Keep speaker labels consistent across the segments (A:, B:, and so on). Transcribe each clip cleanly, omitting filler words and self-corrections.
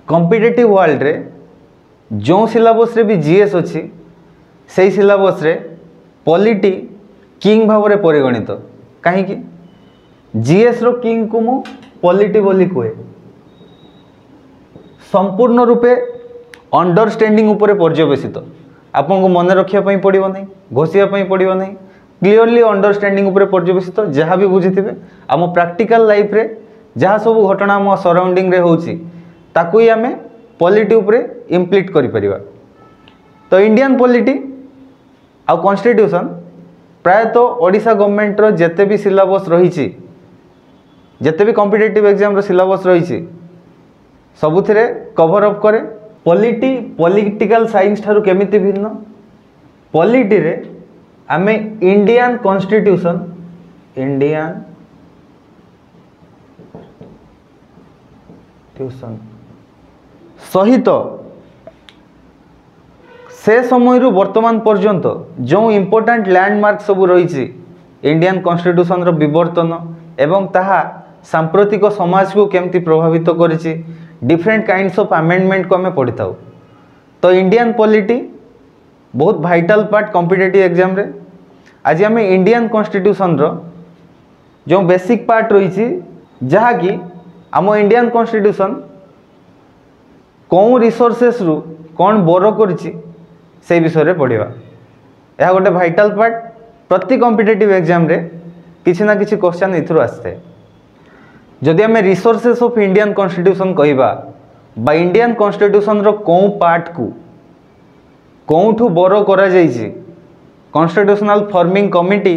A: Competitive world रे जो syllabus रे भी जीएस अच्छी से सिलेबस रे पॉलिटी किंग भाव में परिगणित कहीं जीएस रो किंग को मु पॉलिटी बोली कहे संपूर्ण रूपे अंडरस्टैंडिंग उपरे पर्यवेसित आपन को मन रखिया पड़ो नहीं घोषिया पड़ो नहीं क्लीयरली अंडरस्टैंडिंग उपरे पर्यवेसित जहाँ भी बुझीथिबे आम प्रैक्टिकल लाइफ रे जहाँ सब घटना आम सराउंडिंग रे होउची ताकू ही आमे पॉलिटी उपरे इम्प्लीट करि परिबा। तो इंडियन पॉलिटी आ कॉन्स्टिट्यूशन प्रायतः ओडिशा गवर्नमेंट रो जेते भी सिलेबस रही जेते भी कॉम्पिटिटिव एग्जाम रो सिलेबस रही सबुथिरे कवर अप करे। पॉलिटिकल साइंस ठारू केमिति भिन्न पॉलिटी रे आमे इंडियन कॉन्स्टिट्यूशन सहित से समय रु वर्तमान पर्यंत जो इम्पोर्टेंट लैंडमार्क सब रही इंडियन कॉन्स्टिट्यूशन रो विवर्तन एवं ताहा सांप्रतिक समाज को केमती प्रभावित करिछि डिफरेंट काइंड्स ऑफ अमेंडमेंट को हमें पढ़ी था। तो इंडियन पॉलिटी बहुत वाइटल पार्ट कॉम्पिटिटिव एग्जाम रे आज आम इंडियन कॉन्स्टिट्यूशन रो जो बेसिक पार्ट रही जहाँ कि आम इंडियन कॉन्स्टिट्यूशन कौन रिसोर्सेस रु कौन बोरो करिछि से विषय रे पढ़िबा। यह गोटे वाइटल पार्ट प्रति कॉम्पिटिटिव एग्जाम रे किसी ना किसी क्वेश्चन इथरो आस्ते जदि आम रिसोर्सेस ऑफ इंडियन कॉन्स्टिट्यूशन कहबा बा इंडियन कॉन्स्टिट्यूशन रो कौन पार्ट को कौठू बोरो करा जाइछि कॉन्स्टिट्यूशनल फॉर्मिंग कमिटी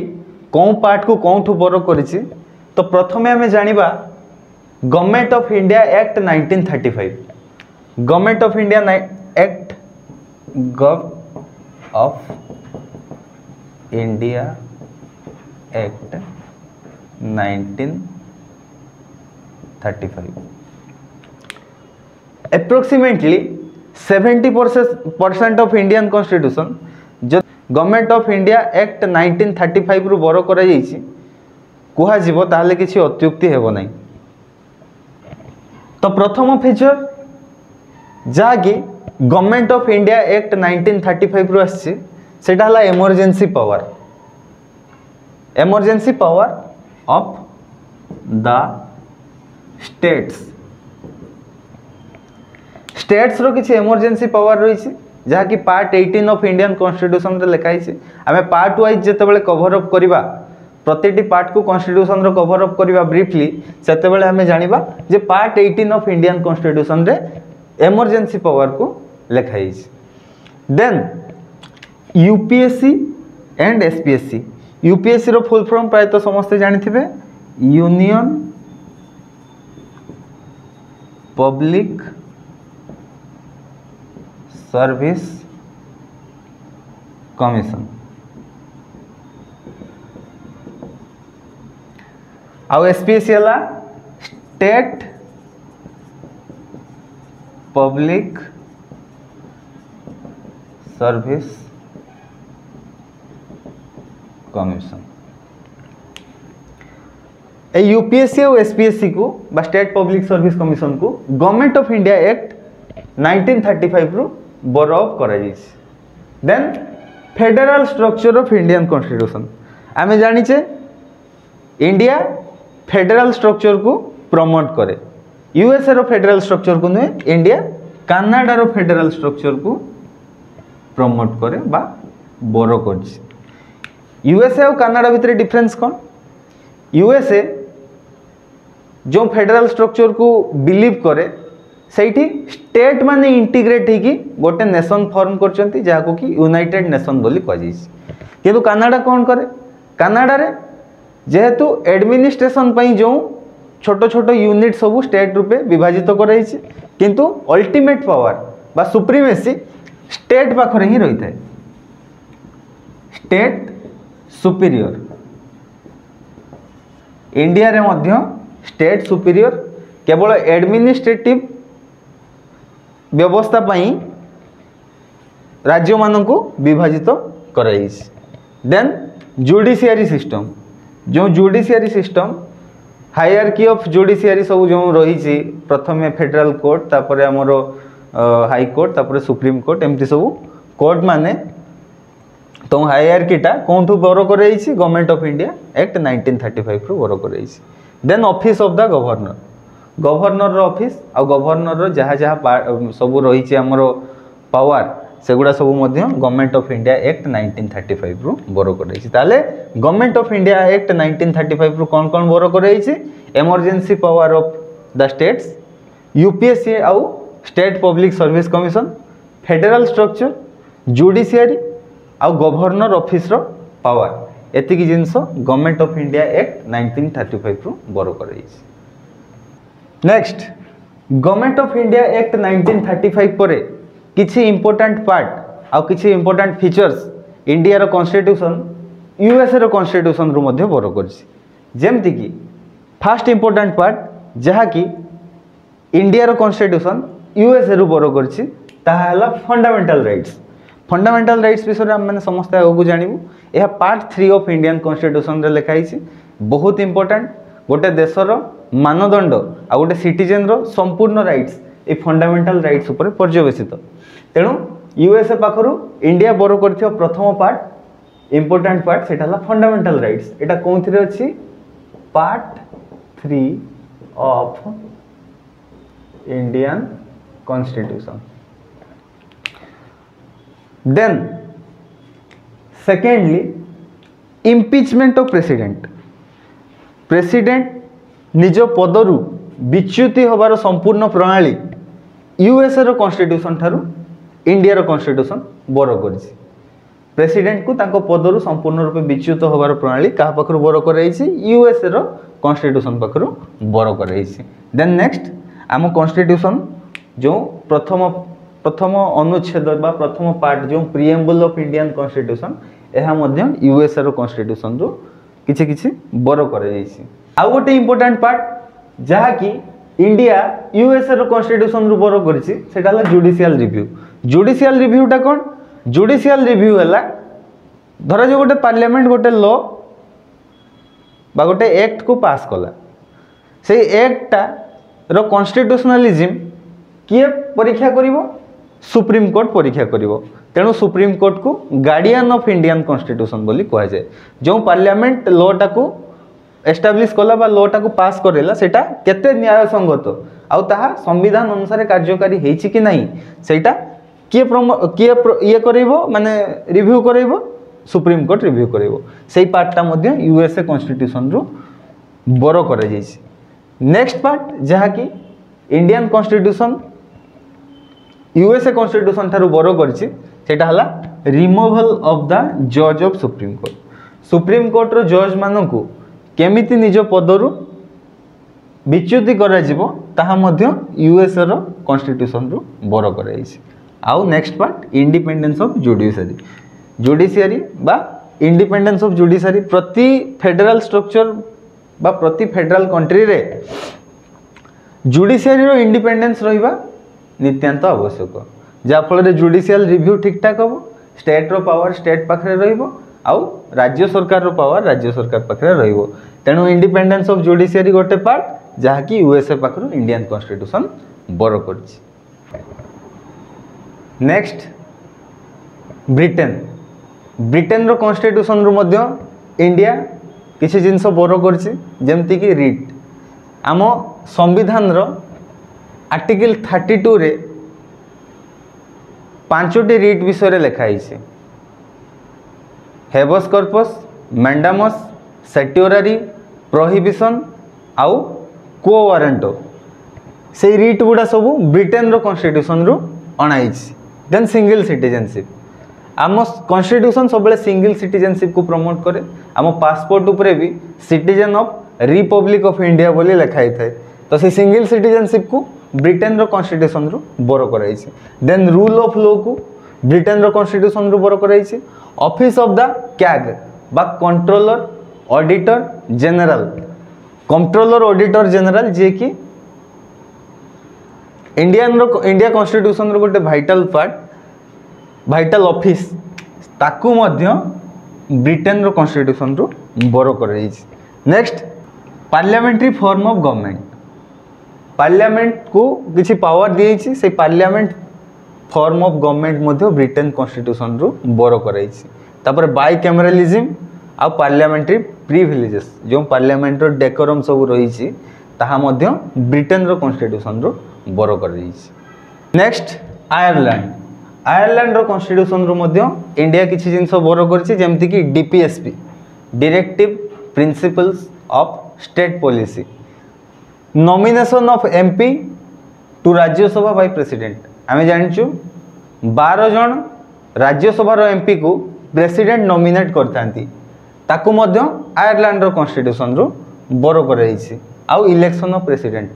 A: कौन पार्ट को कौठू बोरो करिछि। तो प्रथमे आम जानिबा government of India act 1935 government of India act gov of India act 1935 approximately 70% of Indian constitution जो गवर्नमेंट ऑफ इंडिया एक्ट 1935 रु बोरो करा जाइछि कुहा जीवो ताले किछि अत्युक्ति हेबो नाही। तो प्रथम फीचर जहाँकि गवर्नमेंट ऑफ इंडिया एक्ट 1935 रु आछि सेटा हला emergency power of the states रो किछि इमरजेंसी पावर रही जहाँ कि पार्ट 18 ऑफ इंडियन कॉन्स्टिट्यूशन रे लिखाई छे। आमे पार्ट वाइज जेतेबेले कवर अप करिबा प्रतिटी पार्ट को कॉन्स्टिट्यूशन रो कवर अप करिबा ब्रीफली सेतेबेले आमे जानिबा जे पार्ट 18 ऑफ इंडियन कॉन्स्टिट्यूशन रे इमरजेंसी पावर को लिखाई छे। Then UPSC and SPSC UPSC रो फुल फॉर्म प्राय तो समस्ते जानिथिबे यूनियन पब्लिक सर्विस कमिशन आउ एसपीएससी हला स्टेट पब्लिक सर्विस कमिशन। ए यूपीएससी और एसपीएससी को बा स्टेट पब्लिक सर्विस कमिशन को गवर्नमेंट ऑफ इंडिया एक्ट 1935 रु बोरो अप करा जाइछि। Then federal structure of Indian constitution आमे जानिचे इंडिया फेडरल स्ट्रक्चर को प्रमोट करे यूएसए रो फेडरल स्ट्रक्चर को नुहे इंडिया कनाडा रो फेडरल स्ट्रक्चर को प्रमोट करे बा बोरो करछि। यूएसए और कनाडा भितर डिफरेंस कौन यूएसए जो फेडरल स्ट्रक्चर को बिलीव करे सेठी स्टेट माने इंटीग्रेट होगी गोटे नेशन फॉर्म करचंती जाको कि यूनाइटेड नेशन बोली कह जाइछि। किंतु कनाडा कौन करे कनाडा रे जेहेतु एडमिनिस्ट्रेशन पई जो छोट छोट यूनिट सब स्टेट रूपे विभाजित कराइछि किंतु अल्टीमेट पावर बा सुप्रीमेसी स्टेट पाखरे ही रही थाए स्टेट सुपीरियर इंडिया रे मध्य स्टेट सुपीरियर केवल एडमिनिस्ट्रेटिव व्यवस्था पई राज्य मानक विभाजित कराइछि। देन जुडिशियरी सिस्टम जो judiciary system hierarchy of judiciary सब जो रही प्रथम फेडरल कोर्ट तापर आमर हाई कोर्ट तापर सुप्रीम कोर्ट एमती सब कोर्ट माने तो हायरार्कीटा कौन बर कर गवर्नमेंट ऑफ इंडिया एक्ट 1935 रु बर कर then office of the governor governor office आ गवर्नर जहाँ जहाँ सब रही आमर पावर सेगुड़ा सब गवर्नमेंट ऑफ इंडिया एक्ट 1935 रु बर कर गवर्नमेंट ऑफ इंडिया एक्ट 1935 रु कौन कौन बर कर emergency power of the states UPSC आउ state public service commission federal structure judiciary आउ गवर्नर ऑफिस रो पावर एतिकी जिनस गवर्नमेंट ऑफ इंडिया एक्ट 1935 रु बर कर next government of India act 1935 पर किछि इंपोर्टेंट पार्ट आउ किछि इंपोर्टेंट फीचर्स इंडिया रो कॉन्स्टिट्यूशन यूएसए रो कॉन्स्टिट्यूशन रु मध्ये बर करछि जेमति कि फर्स्ट इंपोर्टेंट पार्ट जहा कि इंडिया रो कॉन्स्टिट्यूशन यूएसए रु बर करछि ताहा हला फंडामेंटल राइट्स विषय हम माने समस्त आगु जानिबु यह पार्ट 3 ऑफ इंडियन कॉन्स्टिट्यूशन रे लिखाई छि बहुत इंपोर्टेंट गोटे देशर मानदंड आ गोटे सिटीजन रो संपूर्ण राइट्स ए फंडामेंटल राइट्स ऊपर पर्यवेसित तेणु यूएसए पाखरु इंडिया बर करथियो प्रथम पार्ट इंपोर्टेंट पार्ट सेटा हला फंडामेंटल राइट्स एटा कोन थिरे अछि part 3 of Indian constitution then secondly impeachment of president निज पदरु विच्युति होबार संपूर्ण प्रणाली यूएसए रो कॉन्स्टिट्यूशन ठारू इंडिया रो कॉन्स्टिट्यूशन बर करछि प्रेसिडेंट को तांको पदरु संपूर्ण रूपे विच्युत होबार प्रणाली कहा पाखरु बर कराइछि यूएसए रो कॉन्स्टिट्यूशन पाखरु बर कराइछि देन नेक्स्ट आम कॉन्स्टिट्यूशन जो प्रथम अनुच्छेद बा प्रथम पार्ट जो प्रिएम्बल ऑफ इंडियन कॉन्स्टिट्यूशन एहा मध्य यूएसए रो कॉन्स्टिट्यूशन रो किछि किछि बर कराइछि आउ गोटे इंपोर्टेंट पार्ट जहा कि इंडिया यूएसए रो कॉन्स्टिट्यूशन रु बर करछि सेटा हला जुडिशियल रिव्यूटा कोन जुडिशियल रिव्यू हला धरा जो गोटे पार्लियामेंट गोटे लॉ बा गोटे एक्ट को पास कला से एक्टटा रो कॉन्स्टिट्यूशनलिज्म किए परीक्षा करिवो सुप्रीम कोर्ट परीक्षा करिवो तेणु सुप्रीम कोर्ट को गार्डियन ऑफ इंडियन कॉन्स्टिट्यूशन बोली कहा जाए जो पार्लियामेंट लॉटा को एस्टाब्लिश कला बा लॉटा को पास करेला सेटा केते न्याय संगत आउ ताहा संविधान अनुसार कार्यकारी हेछि कि नहीं सेटा किए ये करइबो माने रिव्यू करइबो सुप्रीम कोर्ट रिव्यू करइबो सेही पार्टटा मध्ये यूएसए कॉन्स्टिट्यूशन रु बर करा जाइछि नेक्स्ट पार्ट जहा कि इंडियन कॉन्स्टिट्यूशन यूएसए कॉन्स्टिट्यूशन ठारू बर करछि सेटा हला रिमूवल ऑफ द जज ऑफ सुप्रीम कोर्ट रो जज मानकु केमिति निज पदरु विच्युति करा जिवो ताहा मध्य यूएसए रो कॉन्स्टिट्यूशन रु बर कराइछि आउ next part independence of judiciary बा इंडिपेंडेंस ऑफ जुडिशियरी प्रति फेडरल स्ट्रक्चर बा प्रति फेडरल कंट्री रे जुडिशियरी रो इंडिपेंडेंस रहिबा नित्यांत आवश्यक जा फल जुडिशियल रिव्यू ठीक ठाक हम स्टेट रो पावर स्टेट पाखरे रहिबो आउ राज्य सरकार रो पावर राज्य सरकार पाखरे रहिबो तेणु इंडिपेंडेंस ऑफ जुडिशियरी गोटे पार्ट जहा कि यूएसए पाखरु इंडियन कॉन्स्टिट्यूशन बर करछि नेक्स्ट ब्रिटेन रो कॉन्स्टिट्यूशन रु मध्य इंडिया किछि जिंस बर करछि जेमति कि रिट आम संविधान रो आर्टिकल 32 रे 5टी रिट विषय लिखाई हेबस कॉर्पस मैंडामस सेट्यूरारी प्रोहिबिशन आउ को वारंटो से रिट गुड़ा सब ब्रिटेन रो कॉन्स्टिट्यूशन रु अणाई देन सिंगल सिटीजनशिप आम कॉन्स्टिट्यूशन सब सिंगल सिटीजनशिप को प्रमोट करे आम पासपोर्ट उपरे भी citizen of Republic of India बोली लिखाई थाए तो से सिंगल सिटीजनशिप को ब्रिटेन रो कॉन्स्टिट्यूशन रु बर कराई देन रूल ऑफ लॉ को ब्रिटेन रो कॉन्स्टिट्यूशन रु बर कराई ऑफिस ऑफ द कैग बा कंट्रोलर ऑडिटर जनरल जे कि इंडिया कॉन्स्टिट्यूशन रो गोटे भाइटल ऑफिस ताकू मध्य ब्रिटेन रो कॉन्स्टिट्यूशन रु बर कराई next parliamentary form of government parliament को किसी पावर दी से parliament form of government Madhya Britain constitution रु बर कर बाय कैमरलिज्म आ पार्लियामेंट्री प्रिविलेजेस जो पार्लियामेंट डेकोरम सब रही ब्रिटेन रो कॉन्स्टिट्यूशन रु बर कर नेक्स्ट आयरलैंड आयरलैंड रो कॉन्स्टिट्यूशन रु मध्य इंडिया किसी जिनस बर करमती कि DPSP directive principles of state policy nomination of MP to Rajya Sabha by president आम जाचु 12 जन राज्यसभा एमपी को प्रेसिडेंट नॉमिनेट करता आयरलैंड रो कॉन्स्टिट्यूशन रु बर कर आउ इलेक्शन ऑफ प्रेसिडेंट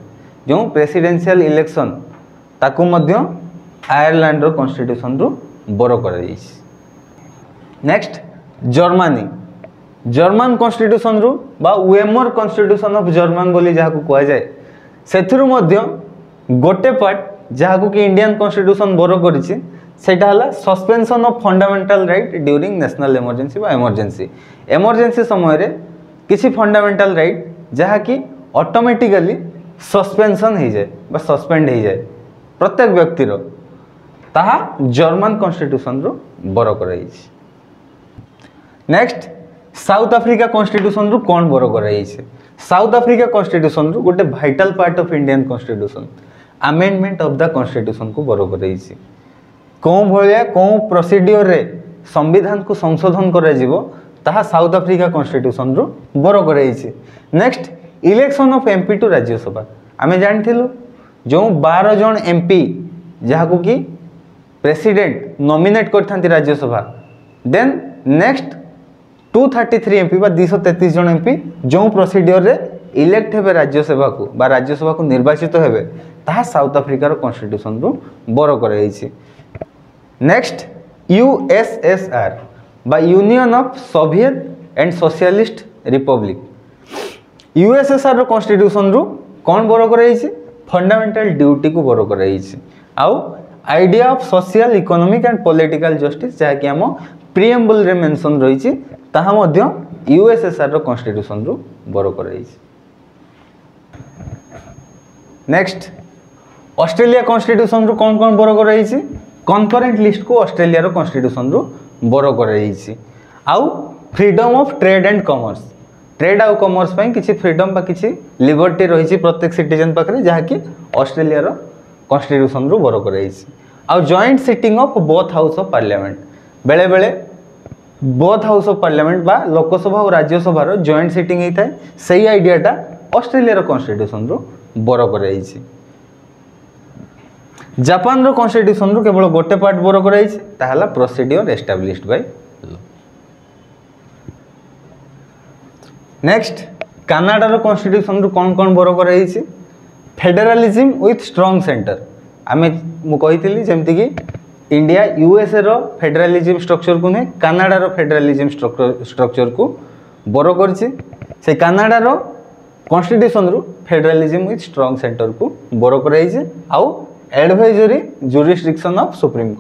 A: जो प्रेसिडेंशियल इलेक्शन ताकू मध्य आयरलैंड रो कॉन्स्टिट्यूशन रु बर कर नेक्स्ट जर्मनी जर्मन कॉन्स्टिट्यूशन रु बा वेमर कॉन्स्टिट्यूशन ऑफ जर्मन बोली जहाँ कह जाए सेथिरु मध्य गोटे पार्ट जहाँ कि इंडियन कॉन्स्टिट्यूशन बर कर suspension of fundamental right during national emergency बा इमरजेंसी इमरजेंसी समय किसी फंडामेंटल राइट जहाँ कि ऑटोमेटिकली सस्पेंशन हो जाए बा सस्पेंड हो जाए प्रत्येक व्यक्तिर ताहा जर्मन कॉन्स्टिट्यूशन रु बर कर नेक्स्ट साउथ अफ्रीका कॉन्स्टिट्यूशन रु कौन बर कर साउथ अफ्रीका कॉन्स्टिट्यूशन रु गोटे vital part of Indian constitution amendment of the constitution को बर कर कौन भाया कौन प्रोसीडियर रे संविधान को संशोधन करा साउथ अफ्रीका कॉन्स्टिट्यूशन रु बर कर next election of MP to Rajya Sabha आम जानिलु जो 12 जन एमपी जहाँ कि प्रेसिडेंट नॉमिनेट करथांती राज्यसभा देन नेक्स्ट 233 एमपी बा 233 जन एमपी जो प्रोसीडियर रे इलेक्ट हेबे राज्यसभा को बा राज्यसभा को निर्वाचित हेबे ताहा साउथ अफ्रीकार कॉन्स्टिट्यूशन रु बर कर नेक्स्ट यूएसएसआर बा union of Soviet and socialist republic USSR रो कॉन्स्टिट्यूशन रु कौन बर कर फंडामेंटल ड्यूटी को बर कर आउ idea of social economic and political justice जहाँ कि आम प्रिएम्बल रे मेंशन रही ताहा मध्य यूएसएसआर रो कॉन्स्टिट्यूशन रु बर कर नेक्स्ट ऑस्ट्रेलिया कॉन्स्टिट्यूशन रु कौन कौन बर कर कॉन्करेंट लिस्ट को ऑस्ट्रेलिया रो कॉन्स्टिट्यूशन रु बर कर आउ freedom of trade and commerce trade आउ कॉमर्स पई किछि फ्रीडम बा किछि लिबर्टी रही प्रत्येक सिटीजन पाखरे जहाँ कि ऑस्ट्रेलिया रो कॉन्स्टिट्यूशन रु बर कर आउ joint sitting of both house of parliament बेले बेले बोथ हाउस ऑफ पार्लियामेंट बा लोकसभा और राज्यसभा रो जॉइंट सिटिंग होता है सही आइडियाटा ऑस्ट्रेलिया रो कॉन्स्टिट्यूशन रु बर कर जापान रो कॉन्स्टिट्यूशन रु केवल गोटे पार्ट बर कर ताहला procedure established by law next Canada रो कॉन्स्टिट्यूशन रु कौन कौन बर कर फेडरलिज्म विथ स्ट्रॉन्ग सेंटर आमे मु कहितली जेमति कि इंडिया यूएसए रो फेडरलिज्म स्ट्रक्चर को नहीं कनाडा रो फेडरलिज्म स्ट्रक्चर को बर कर से कनाडा रो कॉन्स्टिट्यूशन रु फेडरलिज्म विथ स्ट्रॉन्ग सेंटर को बर कर आउ advisory jurisdiction of supreme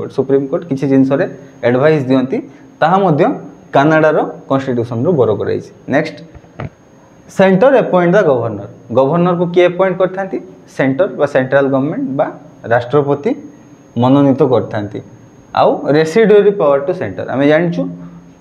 A: court किसी जिनस रे एडवाइस दियंती ताहा मध्य कनाडा रो कॉन्स्टिट्यूशन रु बर कर next centre appoint the governor को किए अपॉइंट करथांती सेंटर बा सेंट्रल गवर्नमेंट बा राष्ट्रपति मनोनीत करथांती आउ रेसिडुअरी पावर टू सेंटर आम जानिछु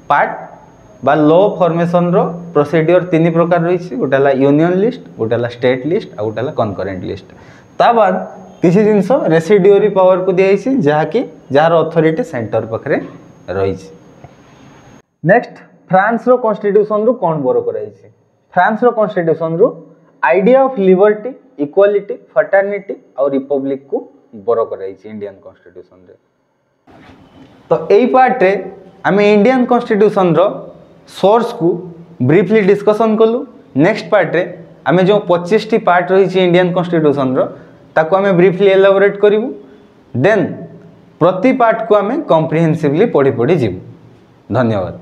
A: पार्ट बा लॉ फॉर्मेशन रो प्रोसीडियर 3 प्रकार रही गोटेला यूनियन लिस्ट गोटेला स्टेट लिस्ट आ गोटेला कनकरेंट लिस्ट ता बाद किसी जिनस रेसिडुअरी पावर को दिया जहाँ कि जार अथॉरिटी सेंटर पाखरे रही नेक्स्ट फ्रांस रो कॉन्स्टिट्यूशन रु कौन बर कर फ्रांस रो कॉन्स्टिट्यूशन रु idea of liberty equality fraternity और रिपब्लिक को बर कर इंडियन कॉन्स्टिट्यूशन रे तो यही पार्ट रे आम इंडियन कॉन्स्टिट्यूशन रो सोर्स को ब्रीफली डिस्कसन कलु नेक्स्ट पार्ट रे आम जो 25 टी पार्ट रही इंडियन कॉन्स्टिट्यूशन रो ताको आम ब्रीफली एलाबोरेट करूँ देन प्रति पार्ट को आम कम्प्रिहेंसिवली पढ़ी पढ़ी जीवु धन्यवाद।